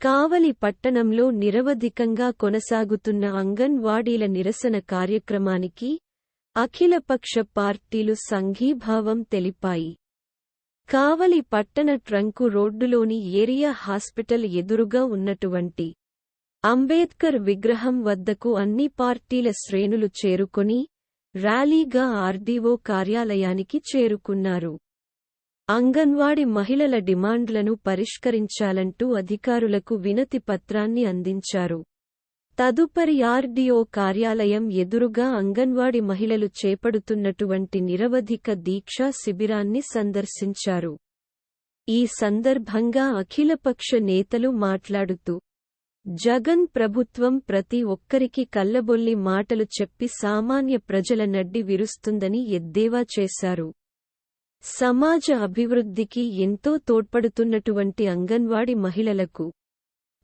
కావలి పట్టణంలో నిరవధికంగా కొనసాగుతున్న అంగన్వాడీల నిరసన కార్యక్రమానికి అఖిలపక్ష పార్టీలు సంఘీభావం తెలిపాయి. కావలి పట్టణ ట్రంకు రోడ్డులోని ఏరియా హాస్పిటల్ ఎదురుగా ఉన్నటువంటి అంబేద్కర్ విగ్రహం వద్దకు అన్ని పార్టీల శ్రేణులు చేరుకొని ర్యాలీగా ఆర్డీఓ కార్యాలయానికి చేరుకున్నారు. అంగన్వాడీ మహిళల డిమాండ్లను పరిష్కరించాలంటూ అధికారులకు వినతి పత్రాన్ని అందించారు. తదుపరి ఆర్డీఓ కార్యాలయం ఎదురుగా అంగన్వాడీ మహిళలు చేపడుతున్నటువంటి నిరవధిక దీక్షా శిబిరాన్ని సందర్శించారు. ఈ సందర్భంగా అఖిలపక్ష నేతలు మాట్లాడుతూ జగన్ ప్రభుత్వం ప్రతి ఒక్కరికి కల్లబొల్లి మాటలు చెప్పి సామాన్య ప్రజల నడ్డి విరుస్తుందని ఎద్దేవా చేశారు. సమాజ అభివృద్ధికి ఎంతో తోడ్పడుతున్నటువంటి అంగన్వాడీ మహిళలకు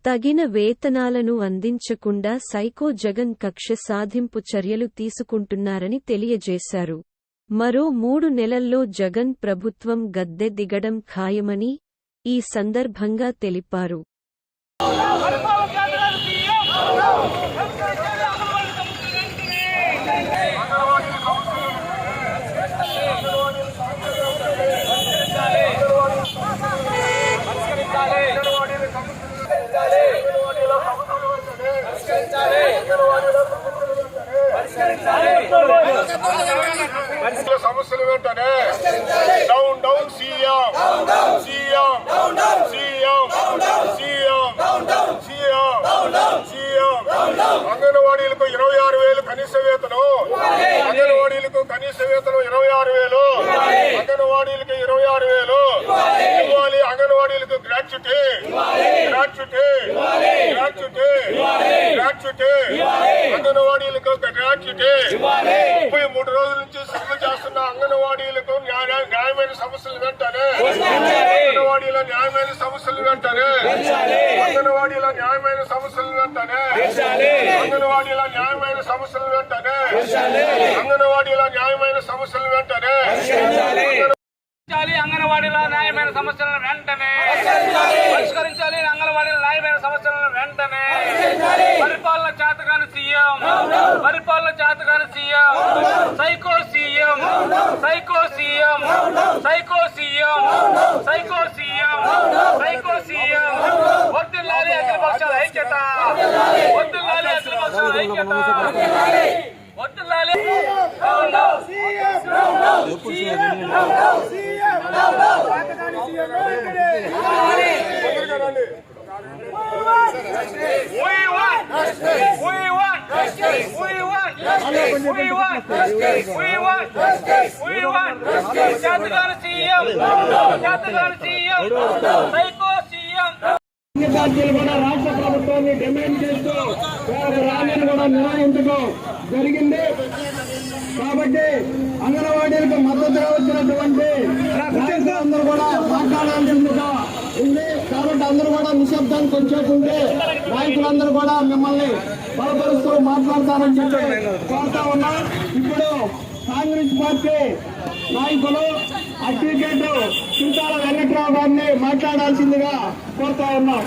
తగిన వేతనాలను అందించకుండా సైకో జగన్ కక్ష సాధింపు చర్యలు తీసుకుంటున్నారని తెలియజేశారు. మరో 3 నెలల్లో జగన్ ప్రభుత్వం గద్దె దిగడం ఖాయమని ఈ సందర్భంగా తెలిపారు. సమస్యలు వెంటనే down down CM CM CM CM CM అంగన్వాడీలకు 26,000 కనీస వేతనం, అంగన్వాడీలకు కనీస వేతనం 26,000, అంగన్వాడీలకు 26,000 ఇవ్వాలి. అంగన్వాడీలకు గ్రాట్యుటీ గ్రాట్యుటీ గ్రాట్యుటీ గ్రాట్యుటీ అంగన్వాడీలకు గ్రాట్యుటీ 33 రోజుల నుంచి సమ్మె చేస్తున్న అంగన్వాడీలకు న్యాయమైన సమస్యలు వెంటనే, అంగన్వాడీల న్యాయమైన సమస్యలు వెంటనే, అంగన్వాడీల న్యాయమైన సమస్యలు వెంటనే, అంగన్వాడీల న్యాయమైన సమస్యలు వెంటనే, అంగన్వాడీల న్యాయమైన సమస్యలు వెంటనే, అంగన్వాడీల న్యాయమైన సమస్యలను వెంటనే పరిష్కరించాలి. అంగన్వాడీల న్యాయమైన సమస్యలను వెంటనే పరిపాలన చేతగాని సీఎం, పరిపాలన చేతగాని CM, psycho CM, psycho CM, psycho CM, psycho CM, psycho CM. వర్ధిల్లాలి అఖిల పక్షాల ఐక్యత, వర్ధిల్లాలి అఖిల పక్షాల ఐక్యత, వర్ధిల్లాలి. పార్టీలు కూడా రాష్ట్ర ప్రభుత్వాన్ని డిమాండ్ చేస్తూ ర్యాలీని కూడా నిర్వహించడం జరిగింది. కాబట్టి అంగన్వాడీలకు మద్దతుగా వచ్చినటువంటి అందరూ కూడా మాట్లాడాల్సిందిగా ఉంది. కాబట్టి అందరూ కూడా నిశ్శబ్దానికి వచ్చేకుంటే నాయకులందరూ కూడా మిమ్మల్ని బలపరుస్తూ మాట్లాడతారని చెప్పి కోరుతా ఉన్నాం. ఇప్పుడు కాంగ్రెస్ పార్టీ నాయకులు అడ్వకేట్ చింతాల వెంకట్రావు గారిని మాట్లాడాల్సిందిగా కోరుతా ఉన్నాం.